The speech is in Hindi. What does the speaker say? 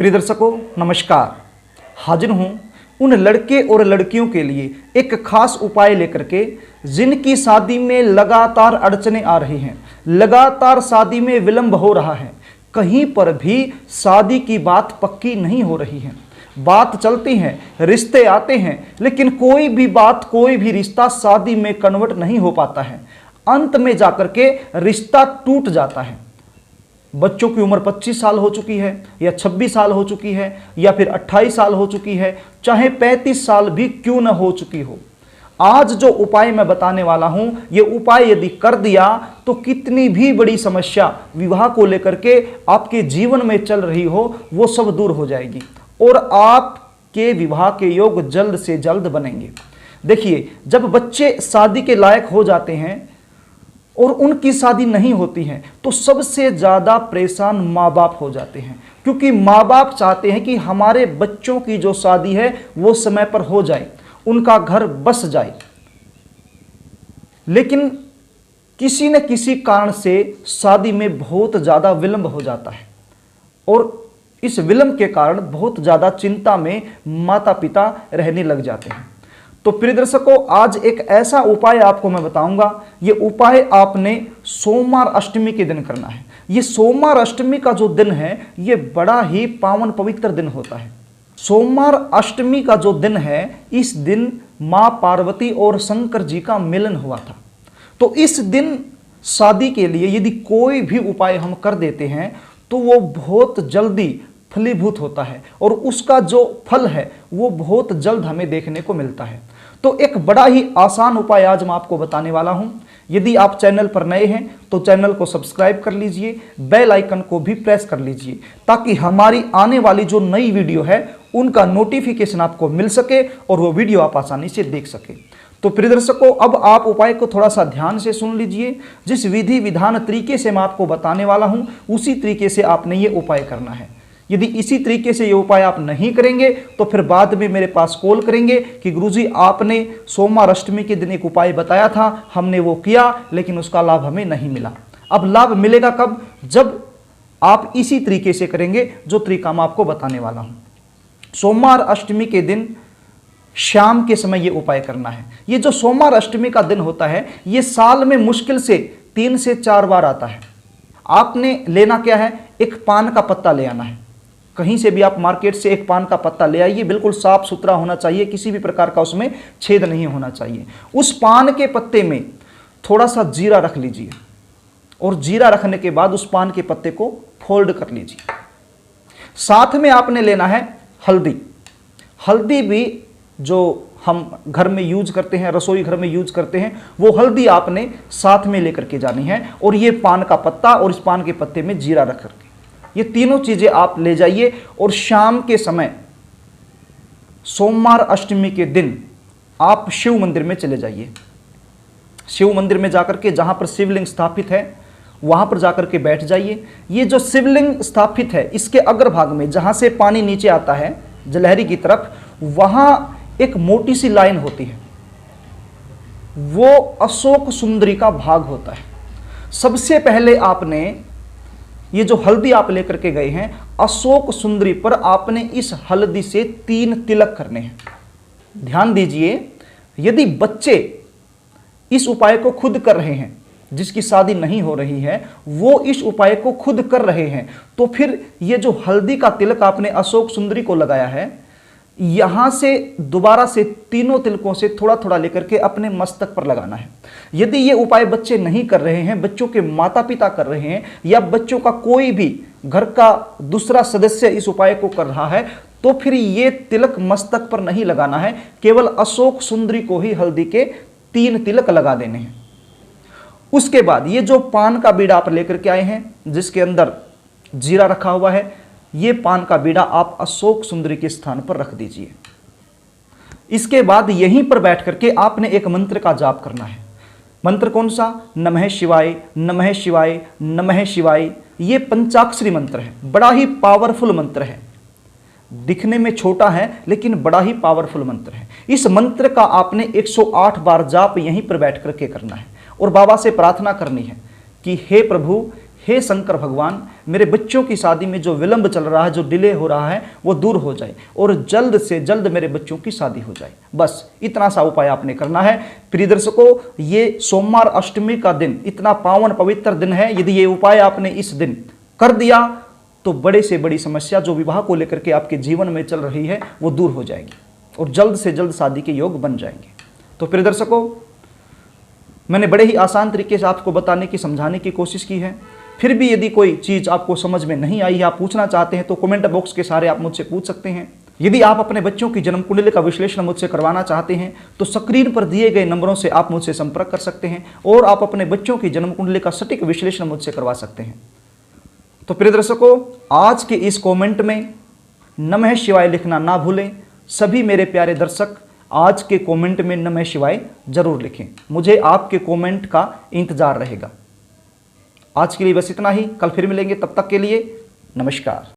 प्रिय दर्शकों नमस्कार। हाजिर हूँ उन लड़के और लड़कियों के लिए एक खास उपाय लेकर के जिनकी शादी में लगातार अड़चने आ रही हैं, लगातार शादी में विलंब हो रहा है, कहीं पर भी शादी की बात पक्की नहीं हो रही है। बात चलती है, रिश्ते आते हैं, लेकिन कोई भी बात, कोई भी रिश्ता शादी में कन्वर्ट नहीं हो पाता है। अंत में जाकर के रिश्ता टूट जाता है। बच्चों की उम्र 25 साल हो चुकी है या 26 साल हो चुकी है या फिर 28 साल हो चुकी है, चाहे 35 साल भी क्यों न हो चुकी हो। आज जो उपाय मैं बताने वाला हूं, ये उपाय यदि कर दिया तो कितनी भी बड़ी समस्या विवाह को लेकर के आपके जीवन में चल रही हो, वो सब दूर हो जाएगी और आपके विवाह के योग जल्द से जल्द बनेंगे। देखिए, जब बच्चे शादी के लायक हो जाते हैं और उनकी शादी नहीं होती है तो सबसे ज़्यादा परेशान माँ बाप हो जाते हैं, क्योंकि माँ बाप चाहते हैं कि हमारे बच्चों की जो शादी है वो समय पर हो जाए, उनका घर बस जाए। लेकिन किसी न किसी कारण से शादी में बहुत ज़्यादा विलंब हो जाता है और इस विलंब के कारण बहुत ज़्यादा चिंता में माता पिता रहने लग जाते हैं। तो प्रिय दर्शकों, आज एक ऐसा उपाय आपको मैं बताऊंगा। ये उपाय आपने सोमवार अष्टमी के दिन करना है। ये सोमवार अष्टमी का जो दिन है ये बड़ा ही पावन पवित्र दिन होता है। सोमवार अष्टमी का जो दिन है, इस दिन माँ पार्वती और शंकर जी का मिलन हुआ था। तो इस दिन शादी के लिए यदि कोई भी उपाय हम कर देते हैं तो वो बहुत जल्दी फलीभूत होता है और उसका जो फल है वो बहुत जल्द हमें देखने को मिलता है। तो एक बड़ा ही आसान उपाय आज मैं आपको बताने वाला हूं। यदि आप चैनल पर नए हैं तो चैनल को सब्सक्राइब कर लीजिए, बेल आइकन को भी प्रेस कर लीजिए, ताकि हमारी आने वाली जो नई वीडियो है उनका नोटिफिकेशन आपको मिल सके और वो वीडियो आप आसानी से देख सके। तो प्रिय दर्शकों, अब आप उपाय को थोड़ा सा ध्यान से सुन लीजिए। जिस विधि विधान तरीके से मैं आपको बताने वाला हूं उसी तरीके से आपने ये उपाय करना है। यदि इसी तरीके से ये उपाय आप नहीं करेंगे तो फिर बाद में मेरे पास कॉल करेंगे कि गुरुजी आपने सोमवार अष्टमी के दिन एक उपाय बताया था, हमने वो किया लेकिन उसका लाभ हमें नहीं मिला। अब लाभ मिलेगा कब? जब आप इसी तरीके से करेंगे जो तरीका मैं आपको बताने वाला हूँ। सोमवार अष्टमी के दिन शाम के समय ये उपाय करना है। ये जो सोमवार अष्टमी का दिन होता है ये साल में मुश्किल से 3 से 4 बार आता है। आपने लेना क्या है? एक पान का पत्ता ले आना है। कहीं से भी आप मार्केट से एक पान का पत्ता ले आइए, बिल्कुल साफ सुथरा होना चाहिए, किसी भी प्रकार का उसमें छेद नहीं होना चाहिए। उस पान के पत्ते में थोड़ा सा जीरा रख लीजिए और जीरा रखने के बाद उस पान के पत्ते को फोल्ड कर लीजिए। साथ में आपने लेना है हल्दी। हल्दी भी जो हम घर में यूज करते हैं, रसोई घर में यूज करते हैं, वो हल्दी आपने साथ में लेकर के जानी है और ये पान का पत्ता और इस पान के पत्ते में जीरा रख करके ये तीनों चीजें आप ले जाइए और शाम के समय सोमवार अष्टमी के दिन आप शिव मंदिर में चले जाइए। शिव मंदिर में जाकर के जहां पर शिवलिंग स्थापित है वहां पर जाकर के बैठ जाइए। ये जो शिवलिंग स्थापित है इसके अग्रभाग में जहां से पानी नीचे आता है जलहरी की तरफ, वहां एक मोटी सी लाइन होती है, वो अशोक सुंदरी का भाग होता है। सबसे पहले आपने ये जो हल्दी आप लेकर के गए हैं, अशोक सुंदरी पर आपने इस हल्दी से 3 तिलक करने हैं। ध्यान दीजिए, यदि बच्चे इस उपाय को खुद कर रहे हैं, जिसकी शादी नहीं हो रही है वो इस उपाय को खुद कर रहे हैं, तो फिर ये जो हल्दी का तिलक आपने अशोक सुंदरी को लगाया है, यहां से दोबारा से 3 तिलकों से थोड़ा थोड़ा लेकर के अपने मस्तक पर लगाना है। यदि ये उपाय बच्चे नहीं कर रहे हैं, बच्चों के माता पिता कर रहे हैं या बच्चों का कोई भी घर का दूसरा सदस्य इस उपाय को कर रहा है, तो फिर ये तिलक मस्तक पर नहीं लगाना है, केवल अशोक सुंदरी को ही हल्दी के 3 तिलक लगा देने हैं। उसके बाद ये जो पान का बीड़ा आप लेकर के आए हैं जिसके अंदर जीरा रखा हुआ है, ये पान का बीड़ा आप अशोक सुंदरी के स्थान पर रख दीजिए। इसके बाद यहीं पर बैठ करके आपने एक मंत्र का जाप करना है। मंत्र कौन सा? नमः शिवाय, नमः शिवाय, नमः शिवाय। ये पंचाक्षरी मंत्र है, बड़ा ही पावरफुल मंत्र है। दिखने में छोटा है लेकिन बड़ा ही पावरफुल मंत्र है। इस मंत्र का आपने 108 बार जाप यहीं पर बैठ करके करना है और बाबा से प्रार्थना करनी है कि हे प्रभु, हे शंकर भगवान, मेरे बच्चों की शादी में जो विलंब चल रहा है, जो डिले हो रहा है, वो दूर हो जाए और जल्द से जल्द मेरे बच्चों की शादी हो जाए। बस इतना सा उपाय आपने करना है। प्रिय दर्शकों, ये सोमवार अष्टमी का दिन इतना पावन पवित्र दिन है। यदि ये उपाय आपने इस दिन कर दिया तो बड़े से बड़ी समस्या जो विवाह को लेकर के आपके जीवन में चल रही है वो दूर हो जाएगी और जल्द से जल्द शादी के योग बन जाएंगे। तो प्रिय दर्शकों, मैंने बड़े ही आसान तरीके से आपको बताने की, समझाने की कोशिश की है। फिर भी यदि कोई चीज़ आपको समझ में नहीं आई, आप पूछना चाहते हैं तो कमेंट बॉक्स के सहारे आप मुझसे पूछ सकते हैं। यदि आप अपने बच्चों की जन्म कुंडली का विश्लेषण मुझसे करवाना चाहते हैं तो स्क्रीन पर दिए गए नंबरों से आप मुझसे संपर्क कर सकते हैं और आप अपने बच्चों की जन्म कुंडली का सटीक विश्लेषण मुझसे करवा सकते हैं। तो प्रिय दर्शकों, आज के इस कमेंट में नमः शिवाय लिखना ना भूलें। सभी मेरे प्यारे दर्शक आज के कमेंट में नमः शिवाय जरूर लिखें। मुझे आपके कमेंट का इंतजार रहेगा। आज के लिए बस इतना ही। कल फिर मिलेंगे, तब तक के लिए नमस्कार।